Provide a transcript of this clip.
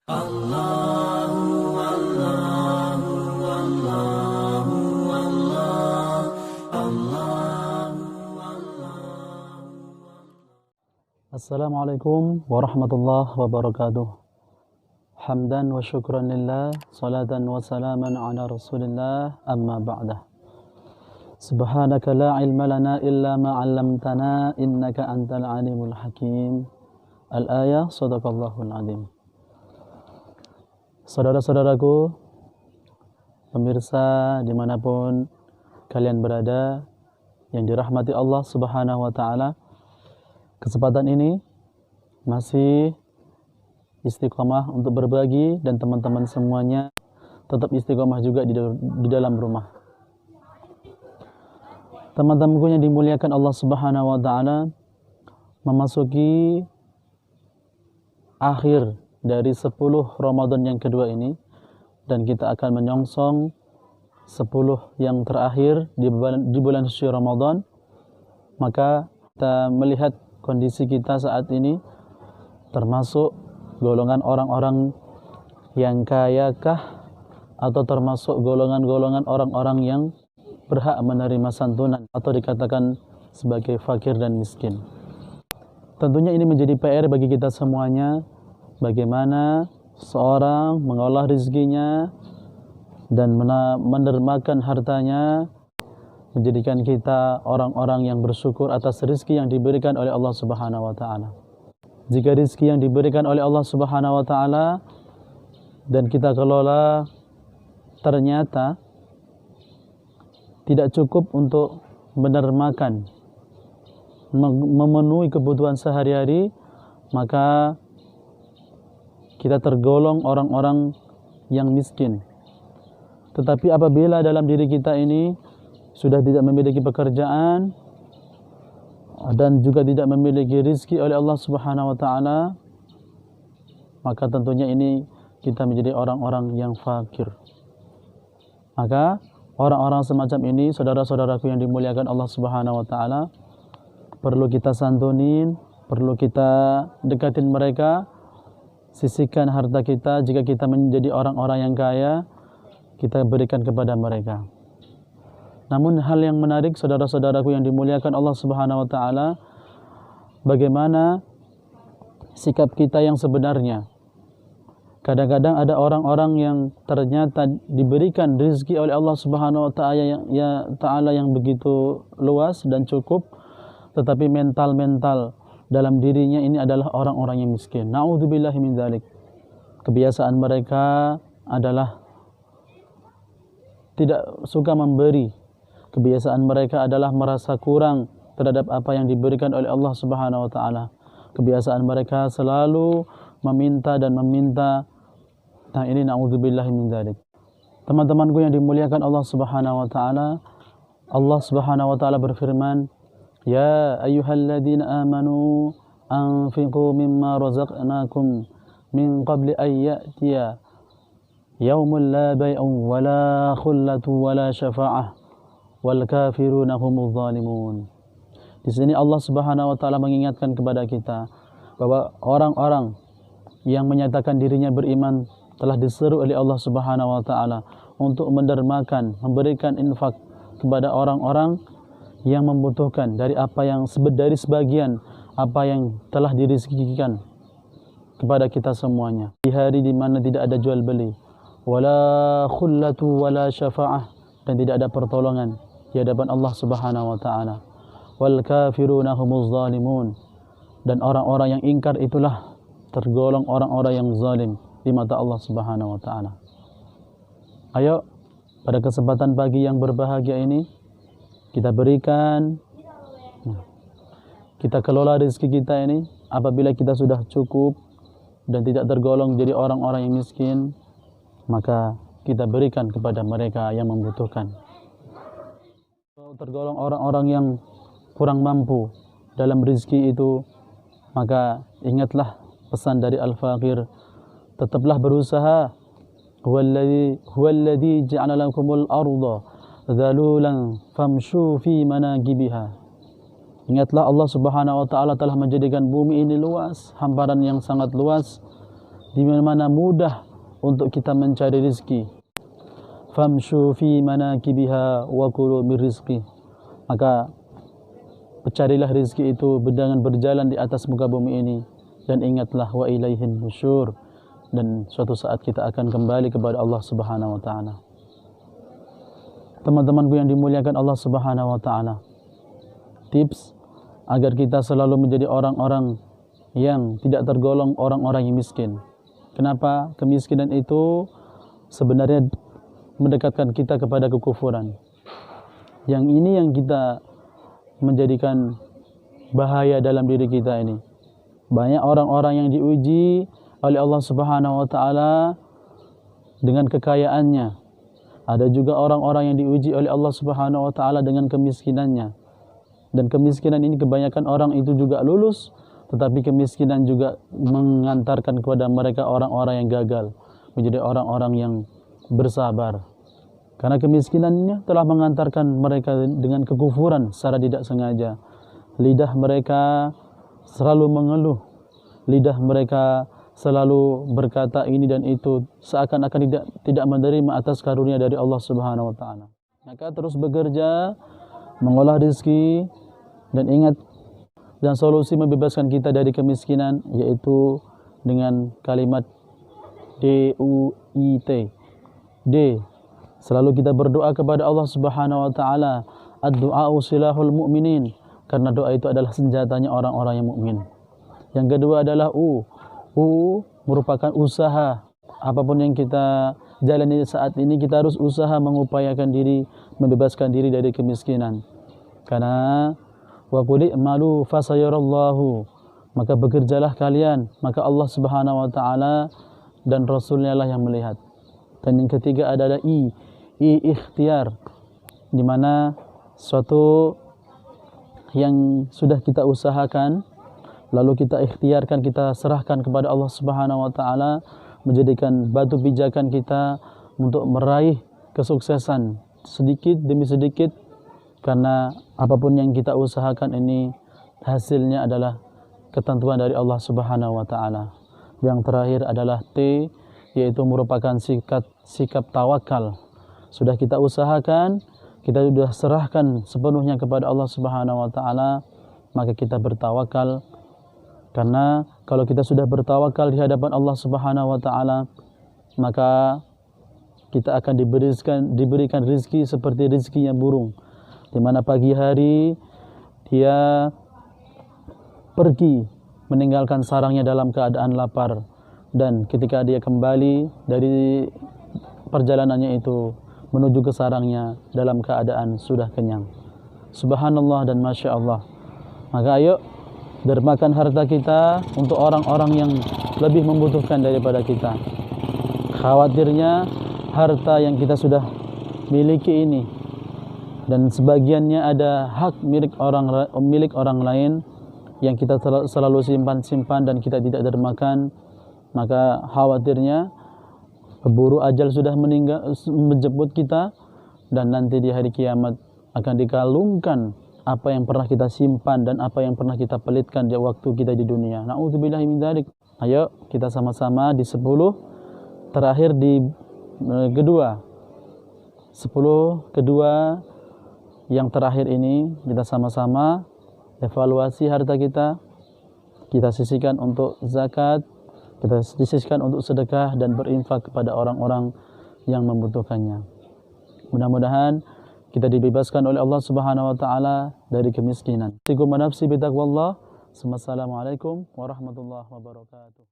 Assalamualaikum warahmatullahi wabarakatuh. Hamdan wa syukran lillah, salatan wa salaman ala rasulillah, amma ba'dah. Subhanaka la ilma lana illa ma 'allamtana innaka antal alimul hakim. Al-ayah, sadaqallahul azim. Saudara-saudaraku, pemirsa dimanapun kalian berada yang dirahmati Allah subhanahu wa ta'ala, kesempatan ini masih istiqomah untuk berbagi dan teman-teman semuanya tetap istiqomah juga di dalam rumah. Teman-temanku yang dimuliakan Allah subhanahu wa ta'ala, memasuki akhir dari 10 Ramadan yang kedua ini, dan kita akan menyongsong 10 yang terakhir di bulan suci Ramadan. Maka kita melihat kondisi kita saat ini termasuk golongan orang-orang yang kayakah, atau termasuk golongan-golongan orang-orang yang berhak menerima santunan atau dikatakan sebagai fakir dan miskin. Tentunya ini menjadi PR bagi kita semuanya, bagaimana seorang mengolah rezekinya dan mendermakan hartanya, menjadikan kita orang-orang yang bersyukur atas rezeki yang diberikan oleh Allah Subhanahu wa taala. Jika rezeki yang diberikan oleh Allah Subhanahu wa taala dan kita kelola ternyata tidak cukup untuk mendermakan, memenuhi kebutuhan sehari-hari, maka kita tergolong orang-orang yang miskin. Tetapi apabila dalam diri kita ini sudah tidak memiliki pekerjaan dan juga tidak memiliki rezeki oleh Allah Subhanahu wa taala, maka tentunya ini kita menjadi orang-orang yang fakir. Maka orang-orang semacam ini, saudara-saudaraku yang dimuliakan Allah Subhanahu wa taala, perlu kita santunin, perlu kita dekatin mereka, sisihkan harta kita. Jika kita menjadi orang-orang yang kaya, kita berikan kepada mereka. Namun hal yang menarik, saudara-saudaraku yang dimuliakan Allah Subhanahu wa taala, bagaimana sikap kita yang sebenarnya. Kadang-kadang ada orang-orang yang ternyata diberikan rezeki oleh Allah Subhanahu wa taala yang begitu luas dan cukup, tetapi mental dalam dirinya ini adalah orang-orang yang miskin. Na'udzubillahi min dzalik. Kebiasaan mereka adalah tidak suka memberi. Kebiasaan mereka adalah merasa kurang terhadap apa yang diberikan oleh Allah Subhanahu wa taala. Kebiasaan mereka selalu meminta dan meminta. Nah, ini na'udzubillahi min dzalik. Teman-temanku yang dimuliakan Allah Subhanahu wa taala, Allah Subhanahu wa taala berfirman, "Ya ayyuhalladzina amanu anfiqu mimma razaqnakum min qabli an ya'tiya yaumul la bai'un wala khullatu wala syafa'ah wal kafiruna humudz zalimun." Di sini Allah Subhanahu wa taala mengingatkan kepada kita bahwa orang-orang yang menyatakan dirinya beriman telah diseru oleh Allah Subhanahu wa taala untuk mendermakan, memberikan infak kepada orang-orang yang membutuhkan dari sebagian apa yang telah direzekikan kepada kita semuanya. Di hari di mana tidak ada jual beli, wala khullatu wala syafa'ah, dan tidak ada pertolongan di hadapan Allah Subhanahu wa taala. Wal kafiruna humuz zalimun, dan orang-orang yang ingkar itulah tergolong orang-orang yang zalim di mata Allah Subhanahu wa taala. Ayo, pada kesempatan pagi yang berbahagia ini, kita berikan, kita kelola rezeki kita ini. Apabila kita sudah cukup dan tidak tergolong jadi orang-orang yang miskin, maka kita berikan kepada mereka yang membutuhkan. Kalau tergolong orang-orang yang kurang mampu dalam rezeki itu, maka ingatlah pesan dari Al-Faqir, tetaplah berusaha. Huwallazi ja'ala lakumul arda dhalulan famshu fi managibiha. Ingatlah Allah Subhanahu wa taala telah menjadikan bumi ini luas, hamparan yang sangat luas, di mana mudah untuk kita mencari rizki. Famshu fi manakibiha wa kulu min rizki. Maka carilah rizki itu dengan berjalan di atas muka bumi ini, dan ingatlah wa ilaihin nusyur, dan suatu saat kita akan kembali kepada Allah Subhanahu wa taala. Teman-temanku yang dimuliakan Allah Subhanahu wa taala, tips agar kita selalu menjadi orang-orang yang tidak tergolong orang-orang yang miskin. Kenapa? Kemiskinan itu sebenarnya mendekatkan kita kepada kekufuran. Yang ini yang kita menjadikan bahaya dalam diri kita ini. Banyak orang-orang yang diuji oleh Allah Subhanahu wa taala dengan kekayaannya. Ada juga orang-orang yang diuji oleh Allah Subhanahu wa taala dengan kemiskinannya. Dan kemiskinan ini kebanyakan orang itu juga lulus, tetapi kemiskinan juga mengantarkan kepada mereka orang-orang yang gagal, menjadi orang-orang yang bersabar. Karena kemiskinannya telah mengantarkan mereka dengan kekufuran secara tidak sengaja. Lidah mereka selalu mengeluh, lidah mereka selalu berkata ini dan itu, seakan-akan tidak menerima atas karunia dari Allah Subhanahu wa taala. Maka terus bekerja, mengolah rezeki, dan ingat, dan solusi membebaskan kita dari kemiskinan yaitu dengan kalimat DUIT. D, selalu kita berdoa kepada Allah Subhanahu wa taala. Ad-du'a'u silahul mu'minin, karena doa itu adalah senjatanya orang-orang yang mukmin. Yang kedua adalah U merupakan usaha. Apapun yang kita jalani saat ini, kita harus usaha mengupayakan diri, membebaskan diri dari kemiskinan. Karena wa qul i'malu fasayarallahu, maka bekerjalah kalian, maka Allah Subhanahu wa taala dan Rasulnya lah yang melihat. Dan yang ketiga adalah I ikhtiar, di mana suatu yang sudah kita usahakan lalu kita ikhtiarkan, kita serahkan kepada Allah Subhanahu wa taala, menjadikan batu pijakan kita untuk meraih kesuksesan sedikit demi sedikit. Karena apapun yang kita usahakan ini hasilnya adalah ketentuan dari Allah Subhanahu wa taala. Yang terakhir adalah T, yaitu merupakan sikap tawakal. Sudah kita usahakan, kita sudah serahkan sepenuhnya kepada Allah Subhanahu wa taala, maka kita bertawakal. Karena kalau kita sudah bertawakal di hadapan Allah Subhanahu wa taala, maka kita akan diberikan rezeki seperti rezekinya burung, di mana pagi hari dia pergi meninggalkan sarangnya dalam keadaan lapar, dan ketika dia kembali dari perjalanannya itu menuju ke sarangnya dalam keadaan sudah kenyang. Subhanallah dan Masya Allah. Maka ayo dermakan harta kita untuk orang-orang yang lebih membutuhkan daripada kita. Khawatirnya harta yang kita sudah miliki ini, dan sebagiannya ada hak milik orang lain yang kita selalu simpan dan kita tidak dermakan, maka khawatirnya keburu ajal sudah menjemput kita, dan nanti di hari kiamat akan dikalungkan apa yang pernah kita simpan dan apa yang pernah kita pelitkan di waktu kita di dunia. Na'udzubillahi min dzalik. Ayo kita sama-sama di 10 terakhir di kedua 10 kedua yang terakhir ini, kita sama-sama evaluasi harta kita sisihkan untuk zakat, kita sisihkan untuk sedekah dan berinfak kepada orang-orang yang membutuhkannya. Mudah-mudahan kita dibebaskan oleh Allah Subhanahu wa taala dari kemiskinan. Assalamualaikum warahmatullahi wabarakatuh.